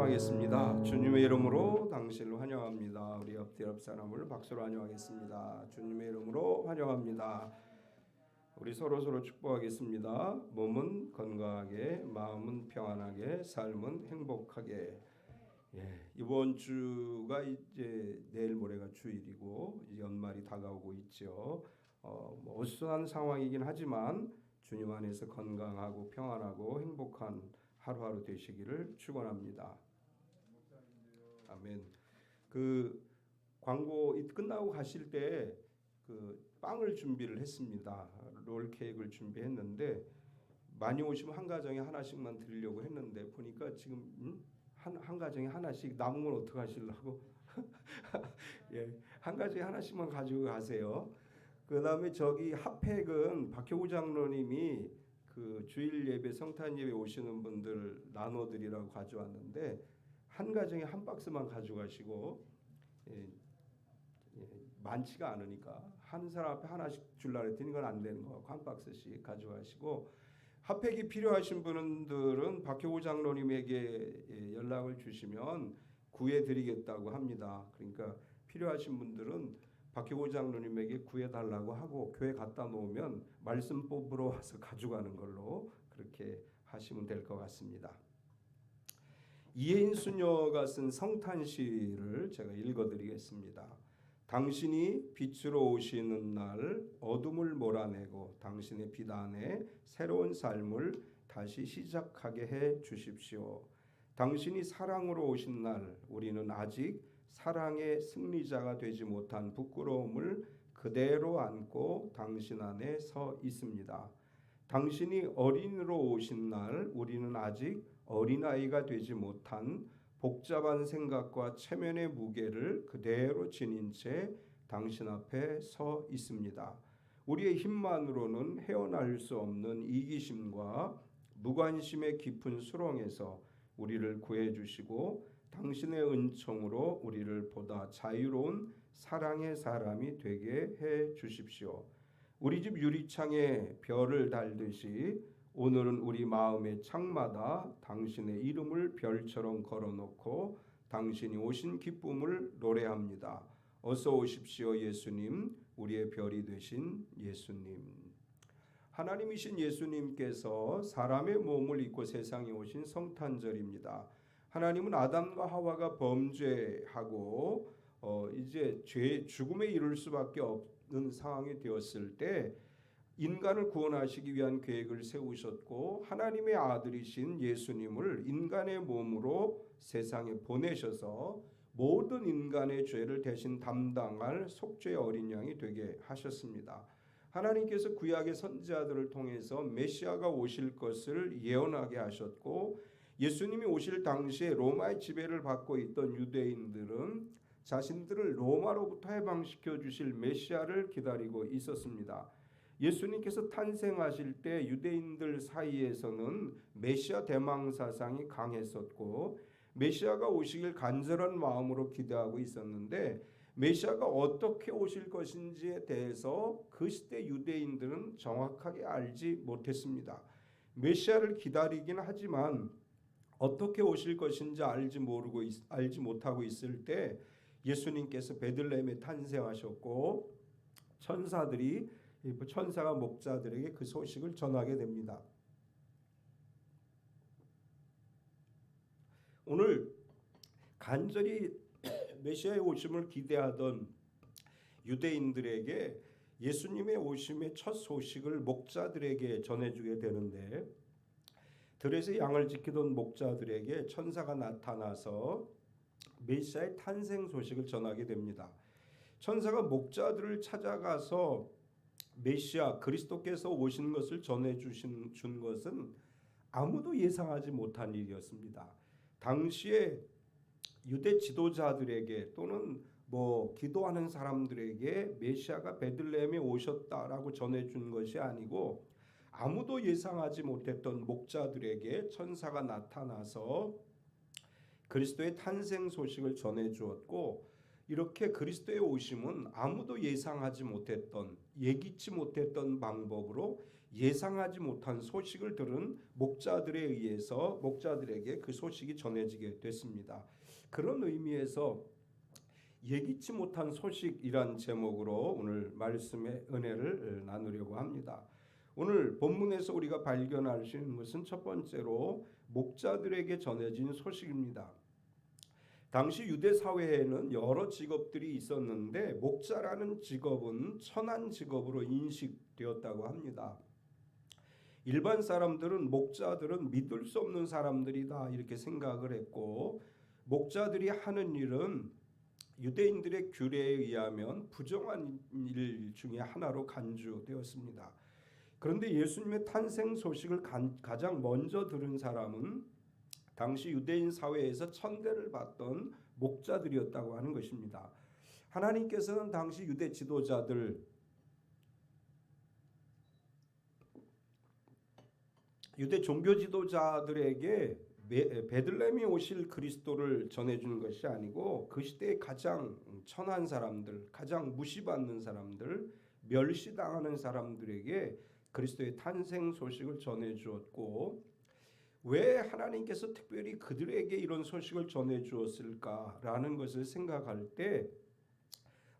환영하겠습니다. 주님의 이름으로 당신을 환영합니다. 우리 옆 사람을 박수로 환영하겠습니다. 주님의 이름으로 환영합니다. 우리 서로 축복하겠습니다. 몸은 건강하게, 마음은 평안하게, 삶은 행복하게. 이번 주가 이제 내일 모레가 주일이고 이제 연말이 다가오고 있죠. 어수선한 상황이긴 하지만 주님 안에서 건강하고 평안하고 행복한 하루하루 되시기를 축원합니다. 아멘. 그 광고 끝나고 가실 때 그 빵을 준비를 했습니다. 롤 케이크를 준비했는데 많이 오시면 한 가정에 하나씩만 드리려고 했는데 보니까 지금 한 가정에 하나씩 남은 건 어떻게 하시려고? 예, 한 가정에 하나씩만 가지고 가세요. 그다음에 저기 핫팩은 박효구 장로님이 그 주일 예배 성탄 예배 오시는 분들 나눠드리라고 가져왔는데 한 가정에 한 박스만 가져가시고 많지가 않으니까 한 사람 앞에 하나씩 줄라 했더니 이건 안 되는 거 한 박스씩 가져가시고 핫팩이 필요하신 분들은 박효구 장로님에게 연락을 주시면 구해드리겠다고 합니다. 그러니까 필요하신 분들은 박효구 장로님에게 구해달라고 하고 교회 갖다 놓으면 말씀 뽑으러 와서 가져가는 걸로 그렇게 하시면 될 것 같습니다. 이혜인 수녀가 쓴 성탄시를 제가 읽어드리겠습니다. 당신이 빛으로 오시는 날 어둠을 몰아내고 당신의 빛 안에 새로운 삶을 다시 시작하게 해 주십시오. 당신이 사랑으로 오신 날 우리는 아직 사랑의 승리자가 되지 못한 부끄러움을 그대로 안고 당신 안에 서 있습니다. 당신이 어린이로 오신 날 우리는 아직 어린아이가 되지 못한 복잡한 생각과 체면의 무게를 그대로 지닌 채 당신 앞에 서 있습니다. 우리의 힘만으로는 헤어날 수 없는 이기심과 무관심의 깊은 수렁에서 우리를 구해 주시고 당신의 은총으로 우리를 보다 자유로운 사랑의 사람이 되게 해 주십시오. 우리 집 유리창에 별을 달듯이 오늘은 우리 마음의 창마다 당신의 이름을 별처럼 걸어놓고 당신이 오신 기쁨을 노래합니다. 어서 오십시오 예수님, 우리의 별이 되신 예수님. 하나님이신 예수님께서 사람의 몸을 입고 세상에 오신 성탄절입니다. 하나님은 아담과 하와가 범죄하고 이제 죽음에 이를 수밖에 없는 상황이 되었을 때 인간을 구원하시기 위한 계획을 세우셨고 하나님의 아들이신 예수님을 인간의 몸으로 세상에 보내셔서 모든 인간의 죄를 대신 담당할 속죄의 어린 양이 되게 하셨습니다. 하나님께서 구약의 선지자들을 통해서 메시아가 오실 것을 예언하게 하셨고 예수님이 오실 당시에 로마의 지배를 받고 있던 유대인들은 자신들을 로마로부터 해방시켜 주실 메시아를 기다리고 있었습니다. 예수님께서 탄생하실 때 유대인들 사이에서는 메시아 대망 사상이 강했었고 메시아가 오시길 간절한 마음으로 기대하고 있었는데 메시아가 어떻게 오실 것인지에 대해서 그 시대 유대인들은 정확하게 알지 못했습니다. 메시아를 기다리긴 하지만 어떻게 오실 것인지 알지 못하고 있을 때 예수님께서 베들레헴에 탄생하셨고 천사가 목자들에게 그 소식을 전하게 됩니다. 오늘 간절히 메시아의 오심을 기대하던 유대인들에게 예수님의 오심의 첫 소식을 목자들에게 전해주게 되는데 들에서 양을 지키던 목자들에게 천사가 나타나서 메시아의 탄생 소식을 전하게 됩니다. 천사가 목자들을 찾아가서 메시아 그리스도께서 오신 것을 준 것은 아무도 예상하지 못한 일이었습니다. 당시에 유대 지도자들에게 또는 기도하는 사람들에게 메시아가 베들레헴에 오셨다라고 전해준 것이 아니고 아무도 예상하지 못했던 목자들에게 천사가 나타나서 그리스도의 탄생 소식을 전해주었고 이렇게 그리스도의 오심은 아무도 예상하지 못했던 예기치 못했던 방법으로 예상하지 못한 소식을 들은 목자들에 의해서 목자들에게 그 소식이 전해지게 됐습니다. 그런 의미에서 예기치 못한 소식이란 제목으로 오늘 말씀의 은혜를 나누려고 합니다. 오늘 본문에서 우리가 발견할 수 있는 것은 첫 번째로 목자들에게 전해진 소식입니다. 당시 유대 사회에는 여러 직업들이 있었는데 목자라는 직업은 천한 직업으로 인식되었다고 합니다. 일반 사람들은 목자들은 믿을 수 없는 사람들이다 이렇게 생각을 했고, 목자들이 하는 일은 유대인들의 규례에 의하면 부정한 일 중에 하나로 간주되었습니다. 그런데 예수님의 탄생 소식을 가장 먼저 들은 사람은 당시 유대인 사회에서 천대를 받던 목자들이었다고 하는 것입니다. 하나님께서는 당시 유대 지도자들, 유대 종교 지도자들에게 베들레헴에 오실 그리스도를 전해주는 것이 아니고 그 시대의 가장 천한 사람들, 가장 무시받는 사람들, 멸시당하는 사람들에게 그리스도의 탄생 소식을 전해주었고, 왜 하나님께서 특별히 그들에게 이런 소식을 전해주었을까라는 것을 생각할 때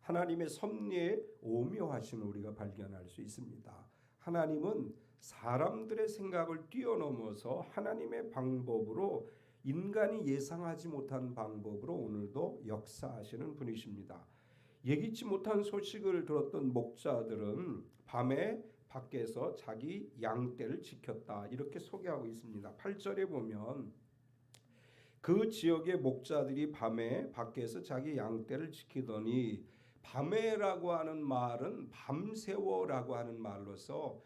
하나님의 섭리에 오묘하심을 우리가 발견할 수 있습니다. 하나님은 사람들의 생각을 뛰어넘어서 하나님의 방법으로, 인간이 예상하지 못한 방법으로 오늘도 역사하시는 분이십니다. 예기치 못한 소식을 들었던 목자들은 밤에 밖에서 자기 양떼를 지켰다 이렇게 소개하고 있습니다. 8절에 보면 그 지역의 목자들이 밤에 밖에서 자기 양떼를 지키더니, 밤에라고 하는 말은 밤새워라고 하는 말로서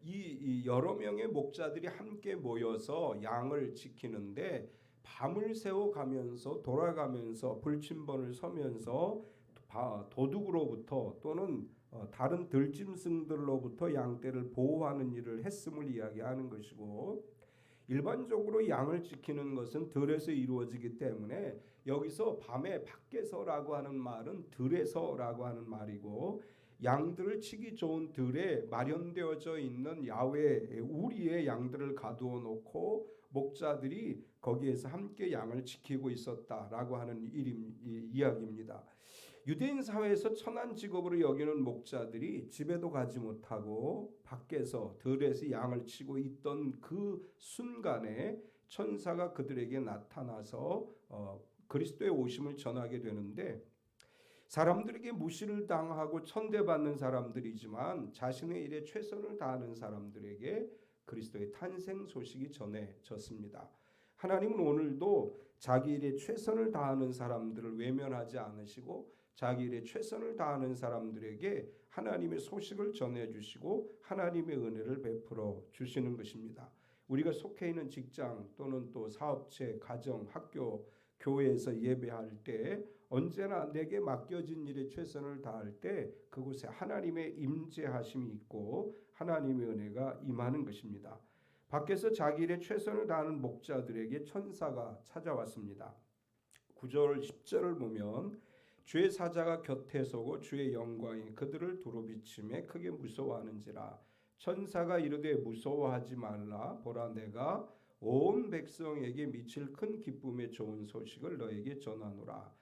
이 여러 명의 목자들이 함께 모여서 양을 지키는데, 밤을 새워 가면서 돌아가면서 불침번을 서면서 도둑으로부터 또는 다른 들짐승들로부터 양떼를 보호하는 일을 했음을 이야기하는 것이고, 일반적으로 양을 지키는 것은 들에서 이루어지기 때문에 여기서 밤에 밖에서라고 하는 말은 들에서라고 하는 말이고, 양들을 치기 좋은 들에 마련되어져 있는 야외 우리의 양들을 가두어 놓고 목자들이 거기에서 함께 양을 지키고 있었다라고 하는 이야기입니다. 유대인 사회에서 천한 직업으로 여기는 목자들이 집에도 가지 못하고 밖에서 들에서 양을 치고 있던 그 순간에 천사가 그들에게 나타나서 그리스도의 오심을 전하게 되는데, 사람들에게 무시를 당하고 천대받는 사람들이지만 자신의 일에 최선을 다하는 사람들에게 그리스도의 탄생 소식이 전해졌습니다. 하나님은 오늘도 자기 일에 최선을 다하는 사람들을 외면하지 않으시고 자기 일에 최선을 다하는 사람들에게 하나님의 소식을 전해주시고 하나님의 은혜를 베풀어 주시는 것입니다. 우리가 속해 있는 직장 또는 또 사업체, 가정, 학교, 교회에서 예배할 때 언제나 내게 맡겨진 일에 최선을 다할 때 그곳에 하나님의 임재하심이 있고 하나님의 은혜가 임하는 것입니다. 밖에서 자기 일에 최선을 다하는 목자들에게 천사가 찾아왔습니다. 9절 10절을 보면 주의 사자가 곁에 서고 주의 영광이 그들을 두루 비치매 크게 무서워하는지라. 천사가 이르되 무서워하지 말라. 보라 내가 온 백성에게 미칠 큰 기쁨의 좋은 소식을 너에게 전하노라.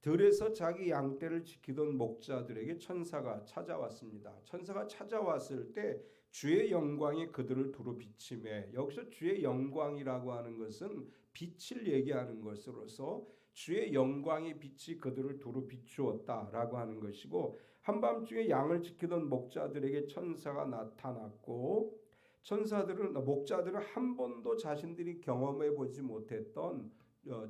들에서 자기 양떼를 지키던 목자들에게 천사가 찾아왔습니다. 천사가 찾아왔을 때 주의 영광이 그들을 두루 비치매, 여기서 주의 영광이라고 하는 것은 빛을 얘기하는 것으로서 주의 영광의 빛이 그들을 두루 비추었다라고 하는 것이고, 한밤중에 양을 지키던 목자들에게 천사가 나타났고, 목자들은 한 번도 자신들이 경험해 보지 못했던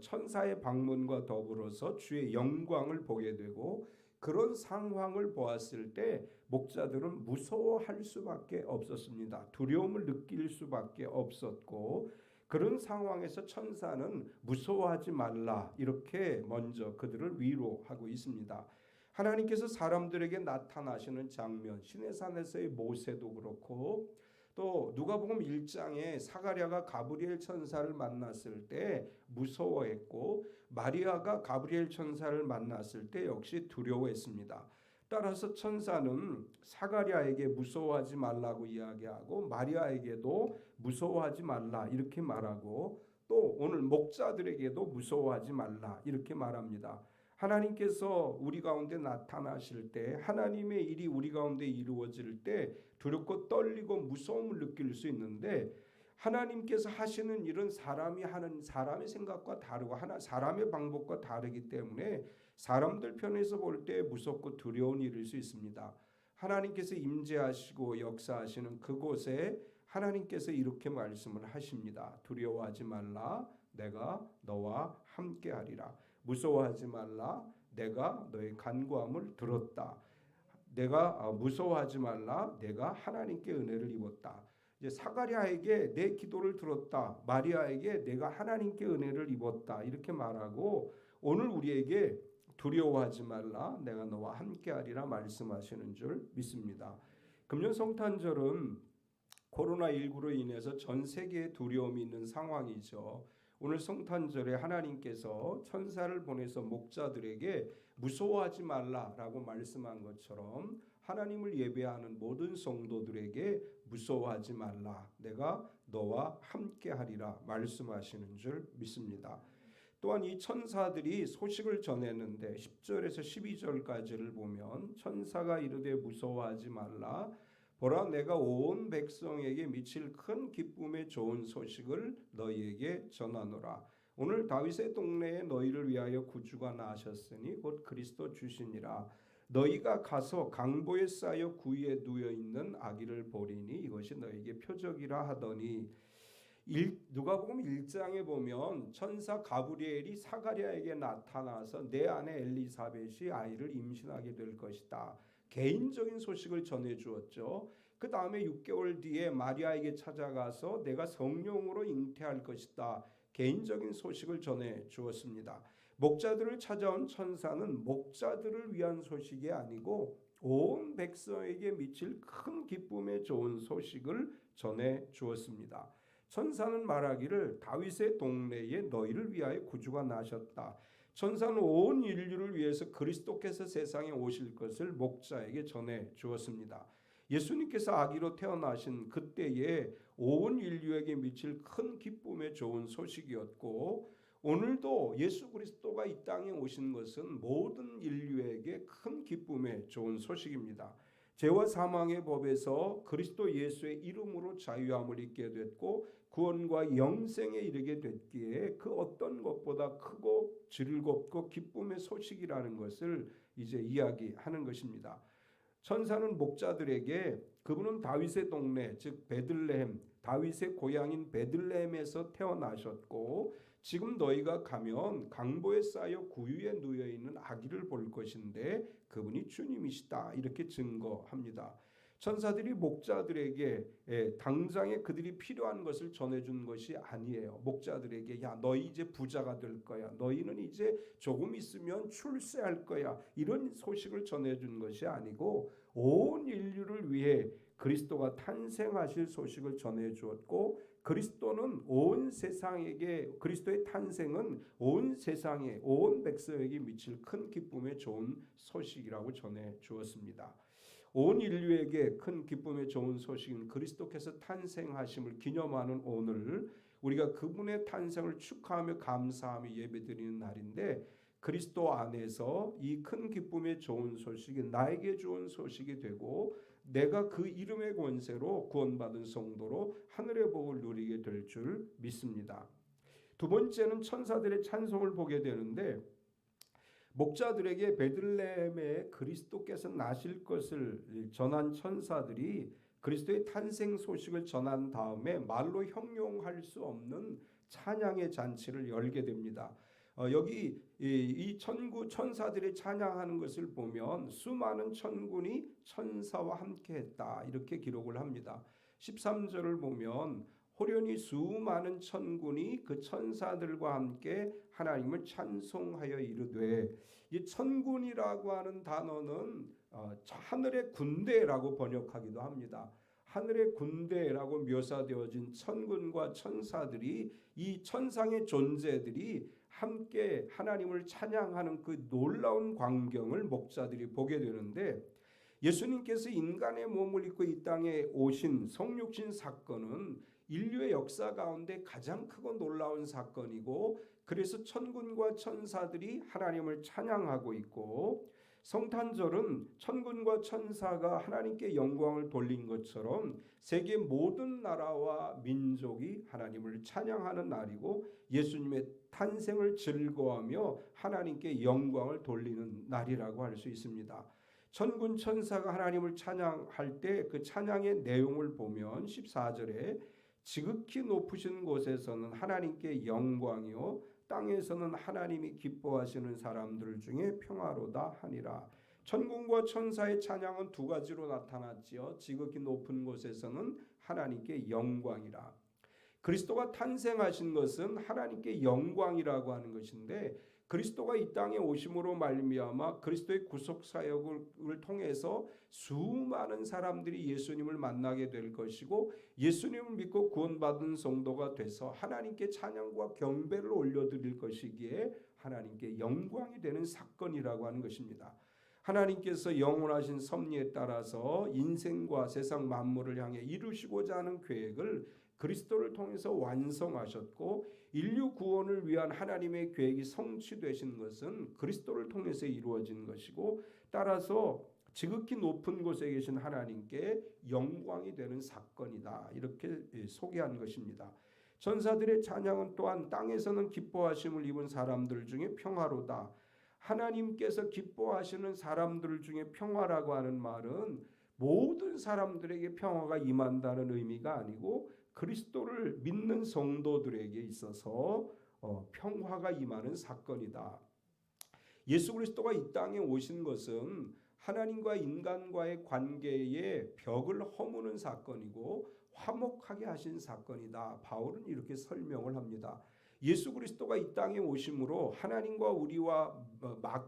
천사의 방문과 더불어서 주의 영광을 보게 되고, 그런 상황을 보았을 때 목자들은 무서워할 수밖에 없었습니다. 두려움을 느낄 수밖에 없었고, 그런 상황에서 천사는 무서워하지 말라 이렇게 먼저 그들을 위로하고 있습니다. 하나님께서 사람들에게 나타나시는 장면, 시내산에서의 모세도 그렇고, 또 누가복음 1장에 사가랴가 가브리엘 천사를 만났을 때 무서워했고, 마리아가 가브리엘 천사를 만났을 때 역시 두려워했습니다. 따라서 천사는 사가랴에게 무서워하지 말라고 이야기하고 마리아에게도 무서워하지 말라 이렇게 말하고 또 오늘 목자들에게도 무서워하지 말라 이렇게 말합니다. 하나님께서 우리 가운데 나타나실 때 하나님의 일이 우리 가운데 이루어질 때 두렵고 떨리고 무서움을 느낄 수 있는데 하나님께서 하시는 일은 사람이 하는 사람의 생각과 다르고 사람의 방법과 다르기 때문에 사람들 편에서 볼 때 무섭고 두려운 일일 수 있습니다. 하나님께서 임재하시고 역사하시는 그곳에 하나님께서 이렇게 말씀을 하십니다. 두려워하지 말라. 내가 너와 함께하리라. 무서워하지 말라. 내가 너의 간구함을 들었다. 내가 무서워하지 말라. 내가 하나님께 은혜를 입었다. 이제 사가랴에게 내 기도를 들었다. 마리아에게 내가 하나님께 은혜를 입었다. 이렇게 말하고 오늘 우리에게 두려워하지 말라. 내가 너와 함께하리라 말씀하시는 줄 믿습니다. 금년 성탄절은 코로나19로 인해서 전 세계에 두려움이 있는 상황이죠. 오늘 성탄절에 하나님께서 천사를 보내서 목자들에게 무서워하지 말라라고 말씀한 것처럼 하나님을 예배하는 모든 성도들에게 무서워하지 말라. 내가 너와 함께하리라 말씀하시는 줄 믿습니다. 또한 이 천사들이 소식을 전했는데 10절에서 12절까지를 보면 천사가 이르되 무서워하지 말라. 보라 내가 온 백성에게 미칠 큰 기쁨의 좋은 소식을 너희에게 전하노라. 오늘 다윗의 동네에 너희를 위하여 구주가 나셨으니 곧 그리스도 주시니라. 너희가 가서 강보에 쌓여 구유에 누워 있는 아기를 보리니 이것이 너희에게 표적이라 하더니 누가복음 1장에 보면 천사 가브리엘이 사가랴에게 나타나서 내 아내 엘리사벳이 아이를 임신하게 될 것이다. 개인적인 소식을 전해 주었죠. 그 다음에 6개월 뒤에 마리아에게 찾아가서 내가 성령으로 잉태할 것이다. 개인적인 소식을 전해 주었습니다. 목자들을 찾아온 천사는 목자들을 위한 소식이 아니고 온 백성에게 미칠 큰 기쁨의 좋은 소식을 전해 주었습니다. 천사는 말하기를 다윗의 동네에 너희를 위하여 구주가 나셨다. 천사는 온 인류를 위해서 그리스도께서 세상에 오실 것을 목자에게 전해 주었습니다. 예수님께서 아기로 태어나신 그때에 온 인류에게 미칠 큰 기쁨의 좋은 소식이었고 오늘도 예수 그리스도가 이 땅에 오신 것은 모든 인류에게 큰 기쁨의 좋은 소식입니다. 죄와 사망의 법에서 그리스도 예수의 이름으로 자유함을 입게 됐고 구원과 영생에 이르게 됐기에 그 어떤 것보다 크고 즐겁고 기쁨의 소식이라는 것을 이제 이야기하는 것입니다. 천사는 목자들에게 그분은 다윗의 동네 즉 베들레헴 다윗의 고향인 베들레헴에서 태어나셨고 지금 너희가 가면 강보에 쌓여 구유에 누워 있는 아기를 볼 것인데 그분이 주님이시다 이렇게 증거합니다. 천사들이 목자들에게 당장에 그들이 필요한 것을 전해준 것이 아니에요. 목자들에게 야 너희 이제 부자가 될 거야. 너희는 이제 조금 있으면 출세할 거야. 이런 소식을 전해준 것이 아니고 온 인류를 위해 그리스도가 탄생하실 소식을 전해주었고 그리스도는 온 세상에게 그리스도의 탄생은 온 세상에 온 백성에게 미칠 큰 기쁨의 좋은 소식이라고 전해주었습니다. 온 인류에게 큰 기쁨의 좋은 소식인 그리스도께서 탄생하심을 기념하는 오늘 우리가 그분의 탄생을 축하하며 감사하며 예배드리는 날인데 그리스도 안에서 이 큰 기쁨의 좋은 소식이 나에게 좋은 소식이 되고 내가 그 이름의 권세로 구원받은 성도로 하늘의 복을 누리게 될 줄 믿습니다. 두 번째는 천사들의 찬송을 보게 되는데 목자들에게 베들레헴에 그리스도께서 나실 것을 전한 천사들이 그리스도의 탄생 소식을 전한 다음에 말로 형용할 수 없는 찬양의 잔치를 열게 됩니다. 여기 이 천사들이 찬양하는 것을 보면 수많은 천군이 천사와 함께했다 이렇게 기록을 합니다. 13절을 보면 호련히 수많은 천군이 그 천사들과 함께 하나님을 찬송하여 이르되 이 천군이라고 하는 단어는 하늘의 군대라고 번역하기도 합니다. 하늘의 군대라고 묘사되어진 천군과 천사들이 이 천상의 존재들이 함께 하나님을 찬양하는 그 놀라운 광경을 목자들이 보게 되는데, 예수님께서 인간의 몸을 입고 이 땅에 오신 성육신 사건은 인류의 역사 가운데 가장 크고 놀라운 사건이고, 그래서 천군과 천사들이 하나님을 찬양하고 있고, 성탄절은 천군과 천사가 하나님께 영광을 돌린 것처럼 세계 모든 나라와 민족이 하나님을 찬양하는 날이고, 예수님의 탄생을 즐거워하며 하나님께 영광을 돌리는 날이라고 할 수 있습니다. 천군 천사가 하나님을 찬양할 때 그 찬양의 내용을 보면 14절에 지극히 높으신 곳에서는 하나님께 영광이요 땅에서는 하나님이 기뻐하시는 사람들 중에 평화로다 하니라. 천군과 천사의 찬양은 두 가지로 나타났지요. 지극히 높은 곳에서는 하나님께 영광이라. 그리스도가 탄생하신 것은 하나님께 영광이라고 하는 것인데, 그리스도가 이 땅에 오심으로 말미암아 그리스도의 구속 사역을 통해서 수많은 사람들이 예수님을 만나게 될 것이고, 예수님을 믿고 구원받은 성도가 돼서 하나님께 찬양과 경배를 올려드릴 것이기에 하나님께 영광이 되는 사건이라고 하는 것입니다. 하나님께서 영원하신 섭리에 따라서 인생과 세상 만물을 향해 이루시고자 하는 계획을 그리스도를 통해서 완성하셨고, 인류 구원을 위한 하나님의 계획이 성취되신 것은 그리스도를 통해서 이루어진 것이고, 따라서 지극히 높은 곳에 계신 하나님께 영광이 되는 사건이다, 이렇게 소개한 것입니다. 천사들의 찬양은 또한 땅에서는 기뻐하심을 입은 사람들 중에 평화로다. 하나님께서 기뻐하시는 사람들 중에 평화라고 하는 말은 모든 사람들에게 평화가 임한다는 의미가 아니고, 그리스도를 믿는 성도들에게 있어서 평화가 임하는 사건이다. 예수 그리스도가 이 땅에 오신 것은 하나님과 인간과의 관계에 벽을 허무는 사건이고 화목하게 하신 사건이다. 바울은 이렇게 설명을 합니다. 예수 그리스도가 이 땅에 오심으로 하나님과 우리와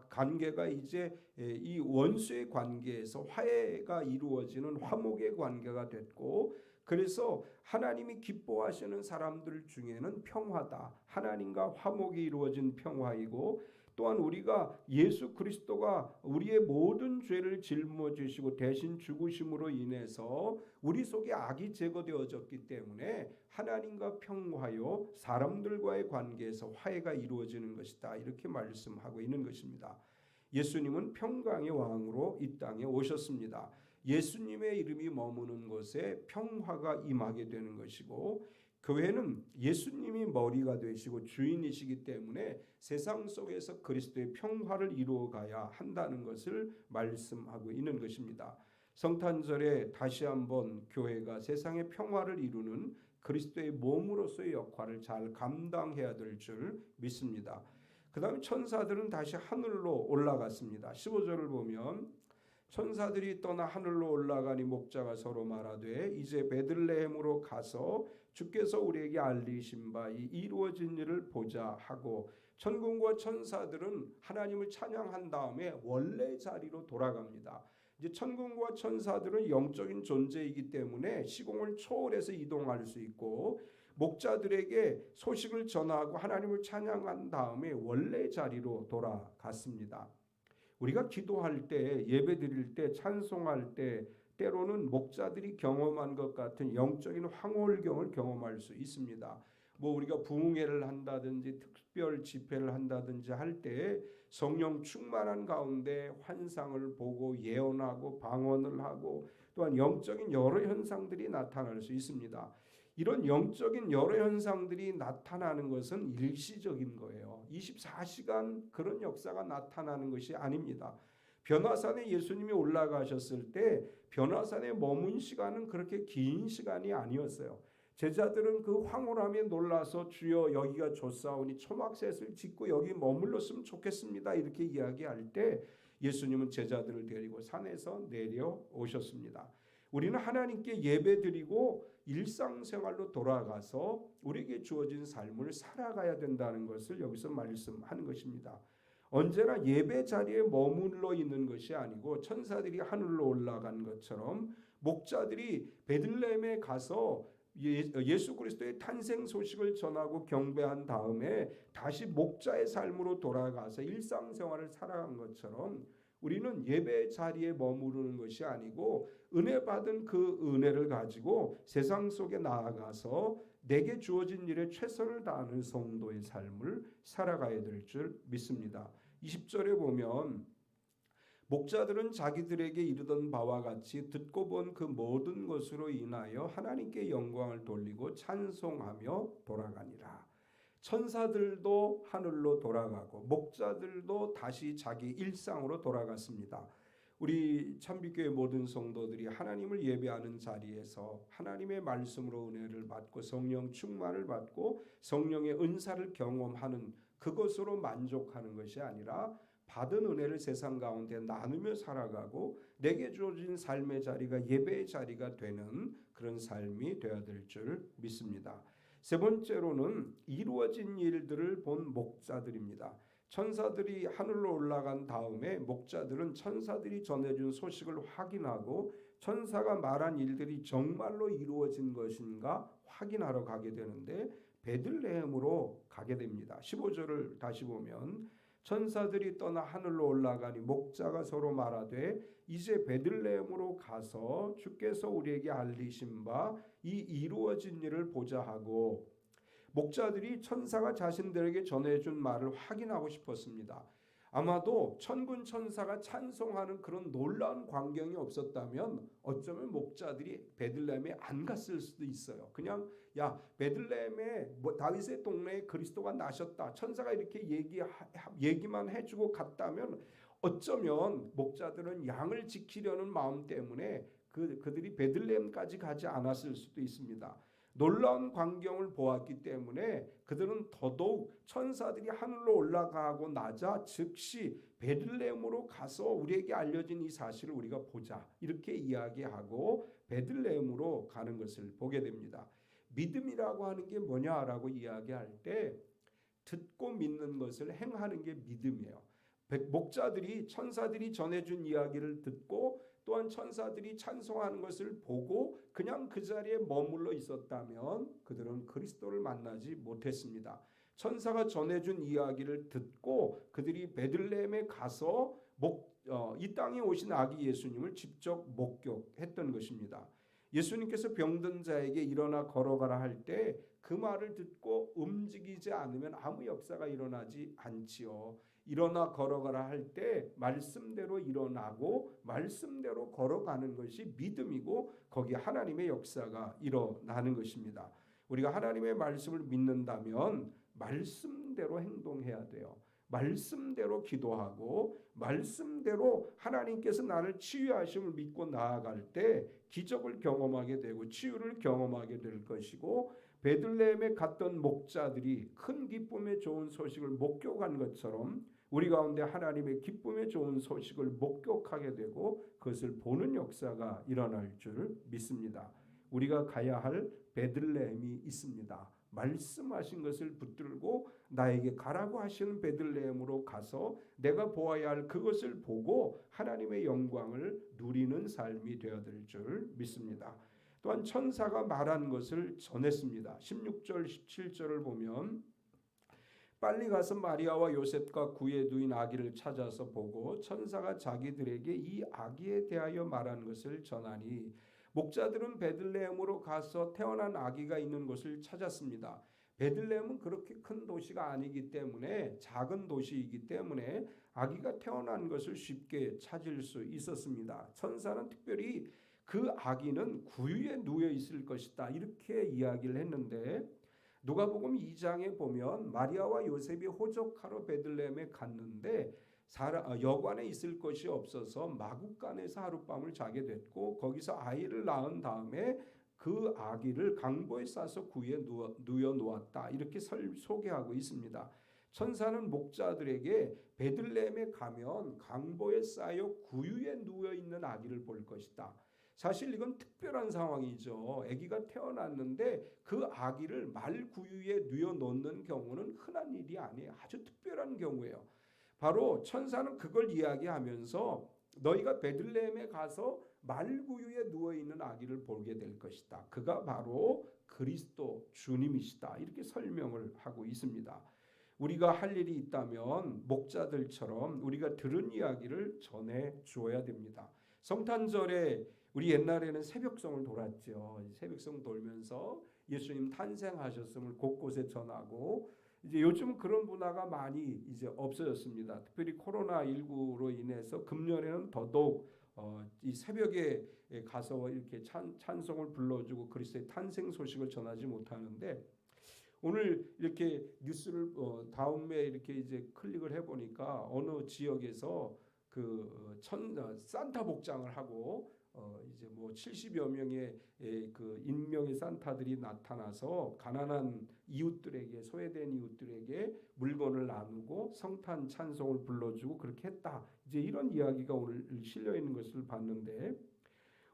관계가 이제 이 원수의 관계에서 화해가 이루어지는 화목의 관계가 됐고, 그래서 하나님이 기뻐하시는 사람들 중에는 평화다. 하나님과 화목이 이루어진 평화이고, 또한 우리가 예수 그리스도가 우리의 모든 죄를 짊어지시고 대신 죽으심으로 인해서 우리 속에 악이 제거되어졌기 때문에 하나님과 평화요 사람들과의 관계에서 화해가 이루어지는 것이다, 이렇게 말씀하고 있는 것입니다. 예수님은 평강의 왕으로 이 땅에 오셨습니다. 예수님의 이름이 머무는 곳에 평화가 임하게 되는 것이고, 교회는 예수님이 머리가 되시고 주인이시기 때문에 세상 속에서 그리스도의 평화를 이루어가야 한다는 것을 말씀하고 있는 것입니다. 성탄절에 다시 한번 교회가 세상의 평화를 이루는 그리스도의 몸으로서의 역할을 잘 감당해야 될 줄 믿습니다. 그 다음에 천사들은 다시 하늘로 올라갔습니다. 15절을 보면 천사들이 떠나 하늘로 올라가니 목자가 서로 말하되 이제 베들레헴으로 가서 주께서 우리에게 알리신 바 이 이루어진 일을 보자 하고, 천군과 천사들은 하나님을 찬양한 다음에 원래 자리로 돌아갑니다. 이제 천군과 천사들은 영적인 존재이기 때문에 시공을 초월해서 이동할 수 있고, 목자들에게 소식을 전하고 하나님을 찬양한 다음에 원래 자리로 돌아갔습니다. 우리가 기도할 때, 예배 드릴 때, 찬송할 때 때로는 목자들이 경험한 것 같은 영적인 황홀경을 경험할 수 있습니다. 우리가 부흥회를 한다든지 특별 집회를 한다든지 할 때 성령 충만한 가운데 환상을 보고 예언하고 방언을 하고 또한 영적인 여러 현상들이 나타날 수 있습니다. 이런 영적인 여러 현상들이 나타나는 것은 일시적인 거예요. 24시간 그런 역사가 나타나는 것이 아닙니다. 변화산에 예수님이 올라가셨을 때 변화산에 머문 시간은 그렇게 긴 시간이 아니었어요. 제자들은 그 황홀함에 놀라서 주여 여기가 좋사오니 초막셋을 짓고 여기 머물렀으면 좋겠습니다, 이렇게 이야기할 때 예수님은 제자들을 데리고 산에서 내려오셨습니다. 우리는 하나님께 예배드리고 일상생활로 돌아가서 우리에게 주어진 삶을 살아가야 된다는 것을 여기서 말씀하는 것입니다. 언제나 예배 자리에 머물러 있는 것이 아니고 천사들이 하늘로 올라간 것처럼 목자들이 베들레헴에 가서 예수 그리스도의 탄생 소식을 전하고 경배한 다음에 다시 목자의 삶으로 돌아가서 일상생활을 살아간 것처럼 우리는 예배 자리에 머무르는 것이 아니고 은혜 받은 그 은혜를 가지고 세상 속에 나아가서 내게 주어진 일에 최선을 다하는 성도의 삶을 살아가야 될 줄 믿습니다. 20절에 보면 목자들은 자기들에게 이르던 바와 같이 듣고 본 그 모든 것으로 인하여 하나님께 영광을 돌리고 찬송하며 돌아가니라. 천사들도 하늘로 돌아가고 목자들도 다시 자기 일상으로 돌아갔습니다. 우리 참빛교회 모든 성도들이 하나님을 예배하는 자리에서 하나님의 말씀으로 은혜를 받고 성령 충만을 받고 성령의 은사를 경험하는 그것으로 만족하는 것이 아니라 받은 은혜를 세상 가운데 나누며 살아가고 내게 주어진 삶의 자리가 예배의 자리가 되는 그런 삶이 되어야 될 줄 믿습니다. 세 번째로는 이루어진 일들을 본 목자들입니다. 천사들이 하늘로 올라간 다음에 목자들은 천사들이 전해준 소식을 확인하고 천사가 말한 일들이 정말로 이루어진 것인가 확인하러 가게 되는데 베들레헴으로 가게 됩니다. 15절을 다시 보면 천사들이 떠나 하늘로 올라가니 목자가 서로 말하되 이제 베들레헴으로 가서 주께서 우리에게 알리신 바 이 이루어진 일을 보자 하고 목자들이 천사가 자신들에게 전해준 말을 확인하고 싶었습니다. 아마도 천군 천사가 찬송하는 그런 놀라운 광경이 없었다면 어쩌면 목자들이 베들레헴에 안 갔을 수도 있어요. 그냥 야 베들레헴에 다윗의 동네에 그리스도가 나셨다. 천사가 이렇게 얘기만 해주고 갔다면 어쩌면 목자들은 양을 지키려는 마음 때문에 그들이 베들레헴까지 가지 않았을 수도 있습니다. 놀라운 광경을 보았기 때문에 그들은 더더욱 천사들이 하늘로 올라가고 나자 즉시 베들레헴으로 가서 우리에게 알려진 이 사실을 우리가 보자 이렇게 이야기하고 베들레헴으로 가는 것을 보게 됩니다. 믿음이라고 하는 게 뭐냐라고 이야기할 때 듣고 믿는 것을 행하는 게 믿음이에요. 목자들이 천사들이 전해준 이야기를 듣고 또한 천사들이 찬송하는 것을 보고 그냥 그 자리에 머물러 있었다면 그들은 그리스도를 만나지 못했습니다. 천사가 전해준 이야기를 듣고 그들이 베들레헴에 가서 이 땅에 오신 아기 예수님을 직접 목격했던 것입니다. 예수님께서 병든 자에게 일어나 걸어가라 할 때 그 말을 듣고 움직이지 않으면 아무 역사가 일어나지 않지요. 일어나 걸어가라 할 때 말씀대로 일어나고 말씀대로 걸어가는 것이 믿음이고 거기 하나님의 역사가 일어나는 것입니다. 우리가 하나님의 말씀을 믿는다면 말씀대로 행동해야 돼요. 말씀대로 기도하고 말씀대로 하나님께서 나를 치유하심을 믿고 나아갈 때 기적을 경험하게 되고 치유를 경험하게 될 것이고 베들레헴에 갔던 목자들이 큰 기쁨의 좋은 소식을 목격한 것처럼 우리 가운데 하나님의 기쁨의 좋은 소식을 목격하게 되고 그것을 보는 역사가 일어날 줄 믿습니다. 우리가 가야 할 베들레헴이 있습니다. 말씀하신 것을 붙들고 나에게 가라고 하시는 베들레헴으로 가서 내가 보아야 할 그것을 보고 하나님의 영광을 누리는 삶이 되어야 될 줄 믿습니다. 또한 천사가 말한 것을 전했습니다. 16절 17절을 보면 빨리 가서 마리아와 요셉과 구에 누인 아기를 찾아서 보고 천사가 자기들에게 이 아기에 대하여 말한 것을 전하니 목자들은 베들레헴으로 가서 태어난 아기가 있는 곳을 찾았습니다. 베들레헴은 그렇게 큰 도시가 아니기 때문에 작은 도시이기 때문에 아기가 태어난 것을 쉽게 찾을 수 있었습니다. 천사는 특별히 그 아기는 구유에 누워 있을 것이다 이렇게 이야기를 했는데 누가복음 2장에 보면 마리아와 요셉이 호적하러 베들레헴에 갔는데 여관에 있을 것이 없어서 마구간에서 하룻밤을 자게 됐고 거기서 아이를 낳은 다음에 그 아기를 강보에 싸서 구유에 누워 놓았다 이렇게 소개하고 있습니다. 천사는 목자들에게 베들레헴에 가면 강보에 쌓여 구유에 누워 있는 아기를 볼 것이다. 사실 이건 특별한 상황이죠. 아기가 태어났는데 그 아기를 말구유에 누워 놓는 경우는 흔한 일이 아니에요. 아주 특별한 경우예요. 바로 천사는 그걸 이야기하면서 너희가 베들레헴에 가서 말구유에 누워 있는 아기를 보게 될 것이다. 그가 바로 그리스도 주님이시다. 이렇게 설명을 하고 있습니다. 우리가 할 일이 있다면 목자들처럼 우리가 들은 이야기를 전해 주어야 됩니다. 성탄절에 우리 옛날에는 새벽송을 돌았죠. 새벽송 돌면서 예수님 탄생하셨음을 곳곳에 전하고, 이제 요즘 그런 문화가 많이 이제 없어졌습니다. 특별히 코로나19로 인해서 금년에는 더더욱 이 새벽에 가서 이렇게 찬송을 불러주고 그리스도의 탄생 소식을 전하지 못하는데, 오늘 이렇게 뉴스를 다음에 이렇게 이제 클릭을 해보니까 어느 지역에서 산타 복장을 하고 이제 뭐 70여 명의 그 인명의 산타들이 나타나서 가난한 이웃들에게, 소외된 이웃들에게 물건을 나누고 성탄 찬송을 불러주고 그렇게 했다. 이제 이런 이야기가 오늘 실려 있는 것을 봤는데,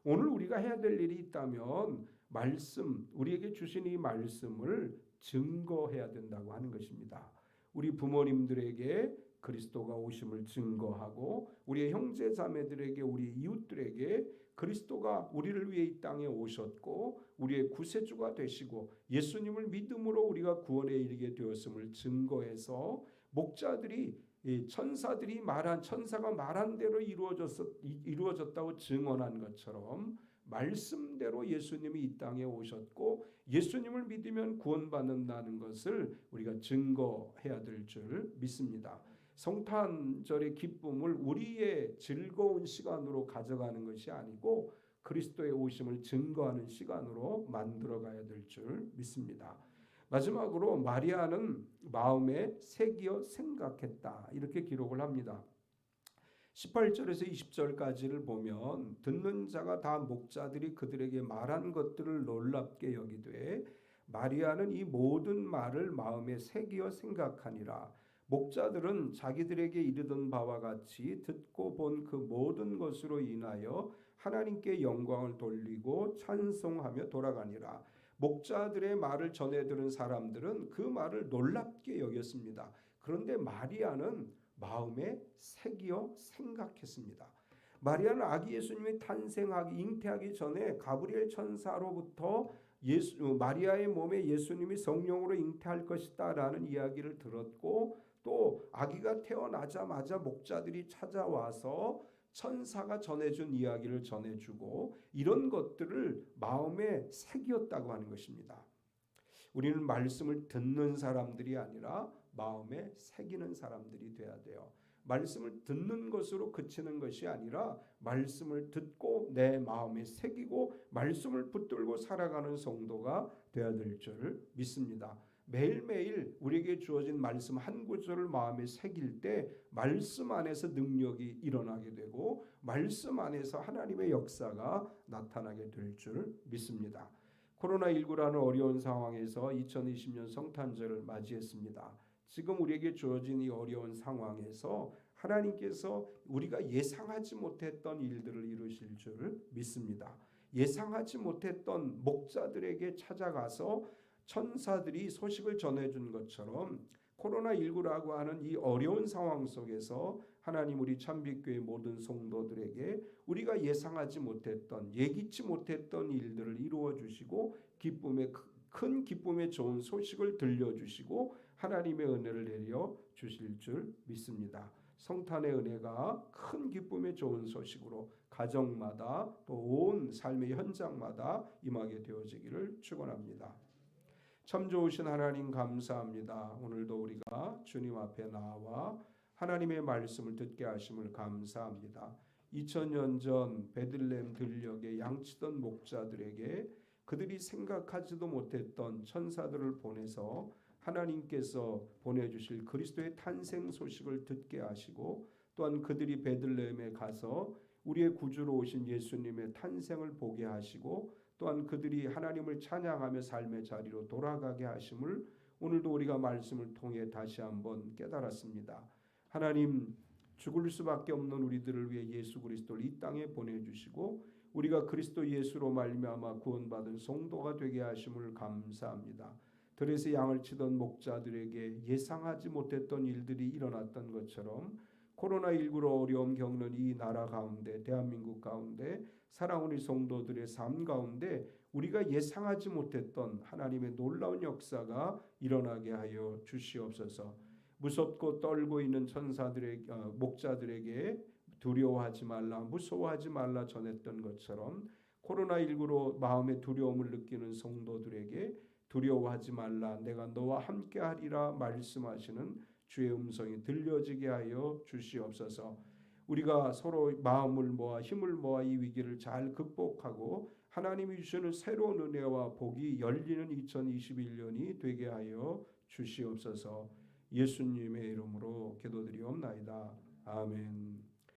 오늘 우리가 해야 될 일이 있다면 말씀, 우리에게 주신 이 말씀을 증거해야 된다고 하는 것입니다. 우리 부모님들에게 그리스도가 오심을 증거하고, 우리의 형제 자매들에게, 우리 이웃들에게 그리스도가 우리를 위해 이 땅에 오셨고 우리의 구세주가 되시고 예수님을 믿음으로 우리가 구원에 이르게 되었음을 증거해서, 목자들이 천사들이 말한, 천사가 말한 대로 이루어졌다고 증언한 것처럼 말씀대로 예수님이 이 땅에 오셨고 예수님을 믿으면 구원받는다는 것을 우리가 증거해야 될 줄 믿습니다. 성탄절의 기쁨을 우리의 즐거운 시간으로 가져가는 것이 아니고 그리스도의 오심을 증거하는 시간으로 만들어가야 될 줄 믿습니다. 마지막으로 마리아는 마음에 새기어 생각했다, 이렇게 기록을 합니다. 18절에서 20절까지를 보면, 듣는 자가 다 목자들이 그들에게 말한 것들을 놀랍게 여기되 마리아는 이 모든 말을 마음에 새기어 생각하니라. 목자들은 자기들에게 이르던 바와 같이 듣고 본 그 모든 것으로 인하여 하나님께 영광을 돌리고 찬송하며 돌아가니라. 목자들의 말을 전해 들은 사람들은 그 말을 놀랍게 여겼습니다. 그런데 마리아는 마음에 새기어 생각했습니다. 마리아는 아기 예수님이 탄생하기, 잉태하기 전에 가브리엘 천사로부터 마리아의 몸에 예수님이 성령으로 잉태할 것이다라는 이야기를 들었고, 또 아기가 태어나자마자 목자들이 찾아와서 천사가 전해준 이야기를 전해주고, 이런 것들을 마음에 새겼다고 하는 것입니다. 우리는 말씀을 듣는 사람들이 아니라 마음에 새기는 사람들이 돼야 돼요. 말씀을 듣는 것으로 그치는 것이 아니라 말씀을 듣고 내 마음에 새기고 말씀을 붙들고 살아가는 성도가 돼야 될 줄 믿습니다. 매일매일 우리에게 주어진 말씀 한 구절을 마음에 새길 때 말씀 안에서 능력이 일어나게 되고 말씀 안에서 하나님의 역사가 나타나게 될 줄 믿습니다. 코로나19라는 어려운 상황에서 2020년 성탄절을 맞이했습니다. 지금 우리에게 주어진 이 어려운 상황에서 하나님께서 우리가 예상하지 못했던 일들을 이루실 줄 믿습니다. 예상하지 못했던 목자들에게 찾아가서 천사들이 소식을 전해준 것처럼 코로나19라고 하는 이 어려운 상황 속에서 하나님 우리 참빛교회 모든 성도들에게 우리가 예상하지 못했던, 예기치 못했던 일들을 이루어 주시고 큰 기쁨의 좋은 소식을 들려주시고 하나님의 은혜를 내려 주실 줄 믿습니다. 성탄의 은혜가 큰 기쁨의 좋은 소식으로 가정마다 또 온 삶의 현장마다 임하게 되어지기를 축원합니다. 참 좋으신 하나님 감사합니다. 오늘도 우리가 주님 앞에 나와 하나님의 말씀을 듣게 하심을 감사합니다. 2000년 전 베들레헴 들녘에 양치던 목자들에게 그들이 생각하지도 못했던 천사들을 보내서 하나님께서 보내주실 그리스도의 탄생 소식을 듣게 하시고, 또한 그들이 베들레헴에 가서 우리의 구주로 오신 예수님의 탄생을 보게 하시고, 또한 그들이 하나님을 찬양하며 삶의 자리로 돌아가게 하심을 오늘도 우리가 말씀을 통해 다시 한번 깨달았습니다. 하나님, 죽을 수밖에 없는 우리들을 위해 예수 그리스도를 이 땅에 보내주시고 우리가 그리스도 예수로 말미암아 구원받은 성도가 되게 하심을 감사합니다. 들에서 양을 치던 목자들에게 예상하지 못했던 일들이 일어났던 것처럼 코로나19로 어려움 겪는 이 나라 가운데, 대한민국 가운데 사랑하는 성도들의 삶 가운데 우리가 예상하지 못했던 하나님의 놀라운 역사가 일어나게 하여 주시옵소서. 무섭고 떨고 있는 목자들에게 두려워하지 말라, 무서워하지 말라 전했던 것처럼 코로나19로 마음의 두려움을 느끼는 성도들에게 두려워하지 말라, 내가 너와 함께하리라 말씀하시는 주의 음성이 들려지게 하여 주시옵소서. 우리가 서로 마음을 모아 힘을 모아 이 위기를 잘 극복하고 하나님이 주시는 새로운 은혜와 복이 열리는 2021년이 되게 하여 주시옵소서. 예수님의 이름으로 기도드리옵나이다. 아멘.